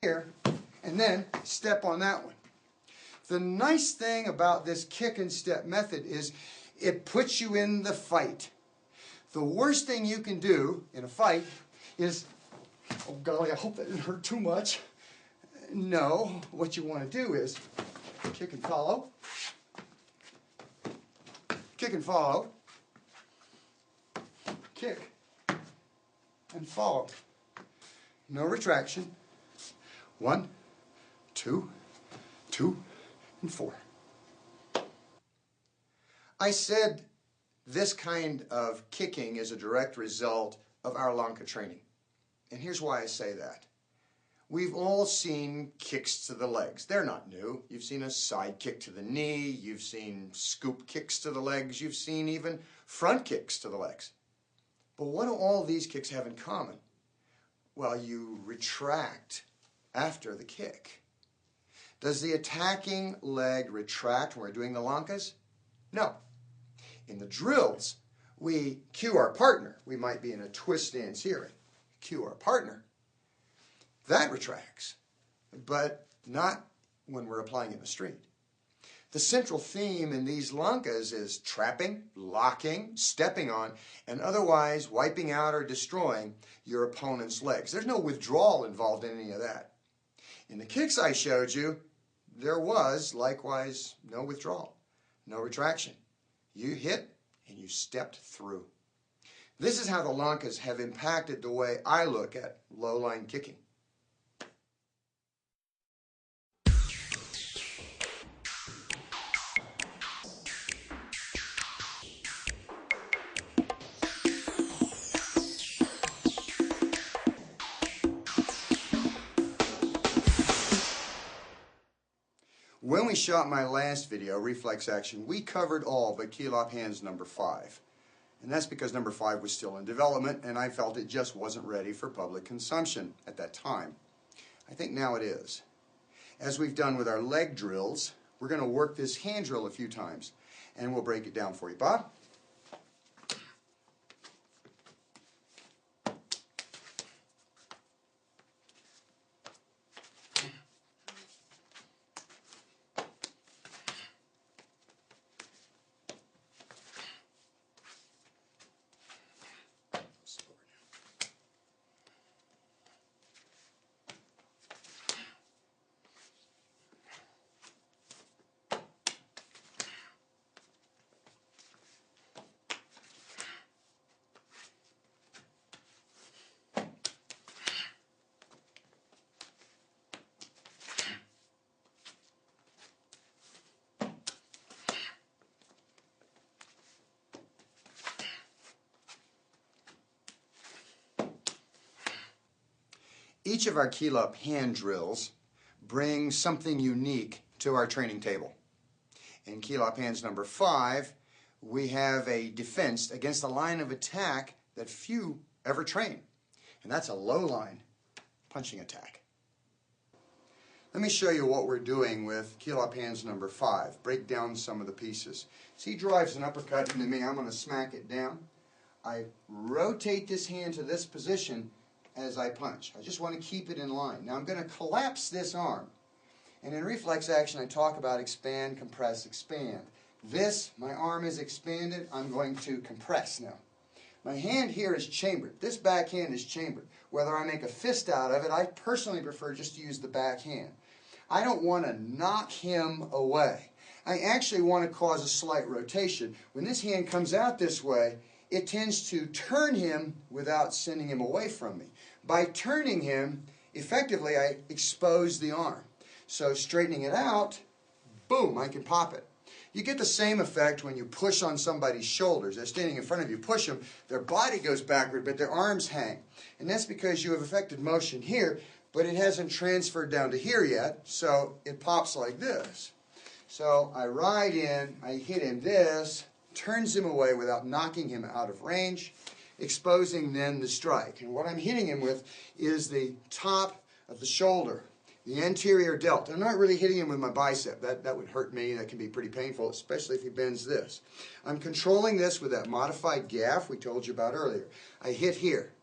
here, and then step on that one. The nice thing about this kick and step method is it puts you in the fight. The worst thing you can do in a fight is, oh golly, I hope that didn't hurt too much. No, what you want to do is kick and follow, kick and follow, kick and follow. No retraction. 1, 2, 2, and 4. I said this kind of kicking is a direct result of our Lanka training. And here's why I say that. We've all seen kicks to the legs. They're not new. You've seen a side kick to the knee. You've seen scoop kicks to the legs. You've seen even front kicks to the legs. But what do all these kicks have in common? Well, you retract after the kick. Does the attacking leg retract when we're doing the Lankas? No. In the drills, we cue our partner. We might be in a twist stance here and cue our partner. That retracts, but not when we're applying it in the street. The central theme in these Lankas is trapping, locking, stepping on, and otherwise wiping out or destroying your opponent's legs. There's no withdrawal involved in any of that. In the kicks I showed you, there was likewise no withdrawal, no retraction. You hit and you stepped through. This is how the Lankas have impacted the way I look at low-line kicking. When we shot my last video, Reflex Action, we covered all but key lop hands number 5. And that's because number 5 was still in development and I felt it just wasn't ready for public consumption at that time. I think now it is. As we've done with our leg drills, we're going to work this hand drill a few times and we'll break it down for you. Bob? Each of our key lop hand drills brings something unique to our training table. In key lop hands number 5, we have a defense against a line of attack that few ever train, and that's a low line punching attack. Let me show you what we're doing with key lop hands number 5. Break down some of the pieces. See, he drives an uppercut into me. I'm going to smack it down. I rotate this hand to this position as I punch. I just want to keep it in line. Now I'm going to collapse this arm. And in reflex action I talk about expand, compress, expand. This, my arm is expanded, I'm going to compress now. My hand here is chambered. This backhand is chambered. Whether I make a fist out of it, I personally prefer just to use the backhand. I don't want to knock him away. I actually want to cause a slight rotation. When this hand comes out this way, it tends to turn him without sending him away from me. By turning him, effectively I expose the arm. So straightening it out, boom, I can pop it. You get the same effect when you push on somebody's shoulders. They're standing in front of you, push them, their body goes backward, but their arms hang. And that's because you have affected motion here, but it hasn't transferred down to here yet, so it pops like this. So I ride in, I hit him this, turns him away without knocking him out of range, exposing then the strike. And what I'm hitting him with is the top of the shoulder, the anterior delt. I'm not really hitting him with my bicep. That would hurt me. That can be pretty painful, especially if he bends this. I'm controlling this with that modified gaff we told you about earlier. I hit here.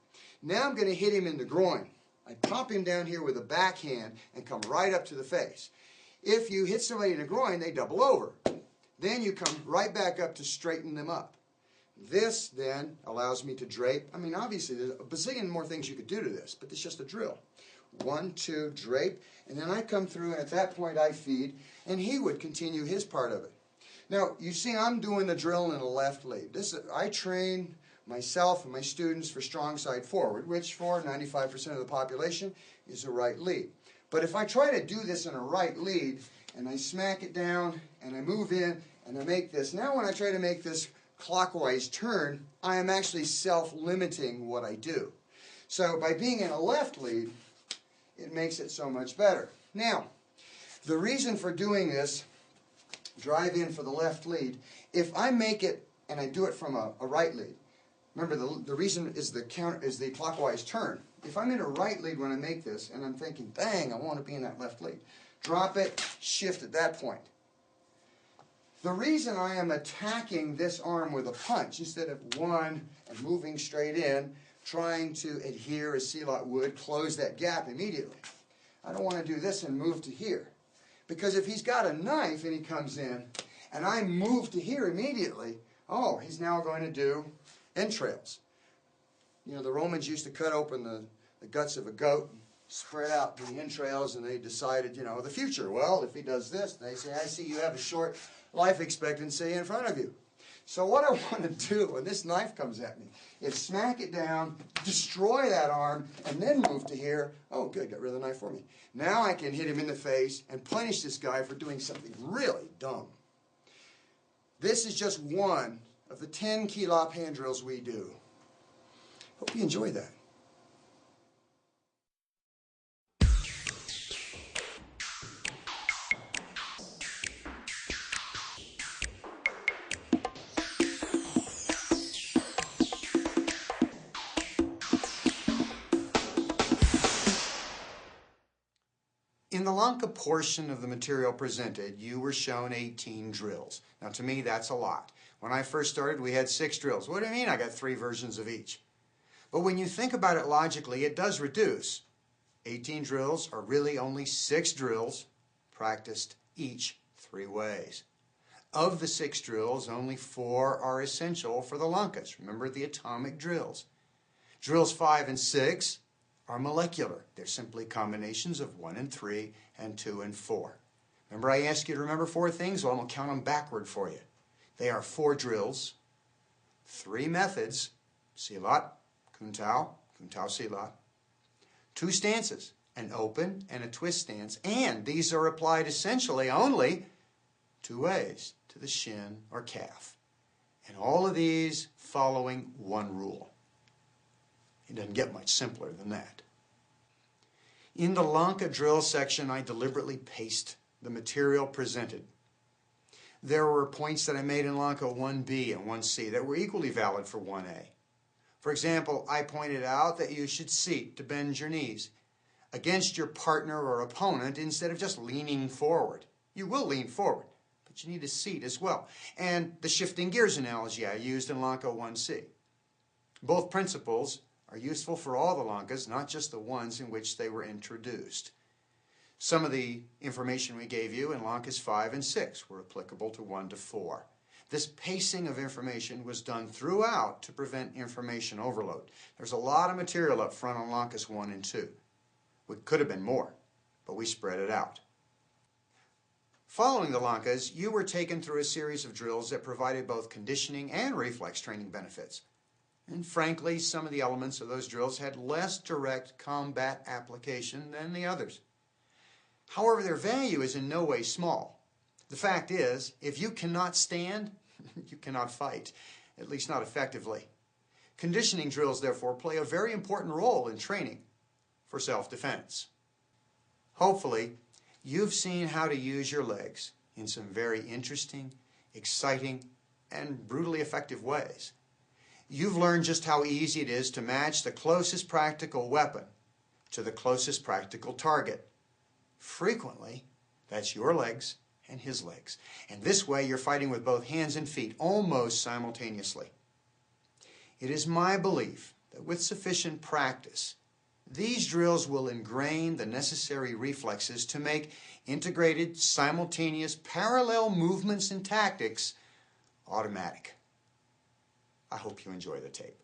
Now I'm going to hit him in the groin. I pop him down here with a backhand and come right up to the face. If you hit somebody in the groin, they double over. Then you come right back up to straighten them up. This then allows me to drape. I mean, obviously, there's a bazillion more things you could do to this, but it's just a drill. 1, 2, drape, and then I come through, and at that point I feed, and he would continue his part of it. Now, you see, I'm doing the drill in a left lead. I train myself and my students for strong side forward, which for 95% of the population is a right lead. But if I try to do this in a right lead, and I smack it down, and I move in, and I make this, now when I try to make this clockwise turn, I am actually self-limiting what I do. So by being in a left lead, it makes it so much better. Now, the reason for doing this, drive in for the left lead, if I make it and I do it from a right lead, remember the reason is the clockwise turn. If I'm in a right lead when I make this and I'm thinking, bang, I want to be in that left lead, drop it, shift at that point. The reason I am attacking this arm with a punch instead of one and moving straight in, trying to adhere as Silat would, close that gap immediately. I don't want to do this and move to here. Because if he's got a knife and he comes in, and I move to here immediately, oh, he's now going to do entrails. You know, the Romans used to cut open the guts of a goat, and spread out the entrails, and they decided, you know, the future. Well, if he does this, they say, I see you have a short life expectancy in front of you. So what I want to do when this knife comes at me is smack it down, destroy that arm, and then move to here. Oh, good, got rid of the knife for me. Now I can hit him in the face and punish this guy for doing something really dumb. This is just one of the 10 Kilop hand drills we do. Hope you enjoy that. In the Lanka portion of the material presented, you were shown 18 drills. Now to me, that's a lot. When I first started, we had 6 drills. What do you mean I got 3 versions of each? But when you think about it logically, it does reduce. 18 drills are really only 6 drills practiced each 3 ways. Of the 6 drills, only 4 are essential for the Lankas. Remember the atomic drills. Drills 5 and 6 are molecular. They're simply combinations of 1 and 3 and 2 and 4. Remember I asked you to remember 4 things? Well, I'm going to count them backward for you. They are 4 drills, 3 methods, Silat, Kuntao, Kuntao Silat, 2 stances, an open and a twist stance, and these are applied essentially only 2 ways, to the shin or calf. And all of these following one rule. It doesn't get much simpler than that. In the Lanka drill section, I deliberately paced the material presented. There were points that I made in Lanka 1B and 1C that were equally valid for 1A. For example, I pointed out that you should seat to bend your knees against your partner or opponent instead of just leaning forward. You will lean forward, but you need to seat as well. And the shifting gears analogy I used in Lanka 1C. Both principles are useful for all the Lankas, not just the ones in which they were introduced. Some of the information we gave you in Lankas 5 and 6 were applicable to 1 to 4. This pacing of information was done throughout to prevent information overload. There's a lot of material up front on Lankas 1 and 2. It could have been more, but we spread it out. Following the Lankas, you were taken through a series of drills that provided both conditioning and reflex training benefits. And frankly, some of the elements of those drills had less direct combat application than the others. However, their value is in no way small. The fact is, if you cannot stand, you cannot fight, at least not effectively. Conditioning drills, therefore, play a very important role in training for self-defense. Hopefully, you've seen how to use your legs in some very interesting, exciting, and brutally effective ways. You've learned just how easy it is to match the closest practical weapon to the closest practical target. Frequently, that's your legs and his legs. And this way, you're fighting with both hands and feet almost simultaneously. It is my belief that with sufficient practice, These drills will ingrain the necessary reflexes to make integrated, simultaneous, parallel movements and tactics automatic. I hope you enjoy the tape.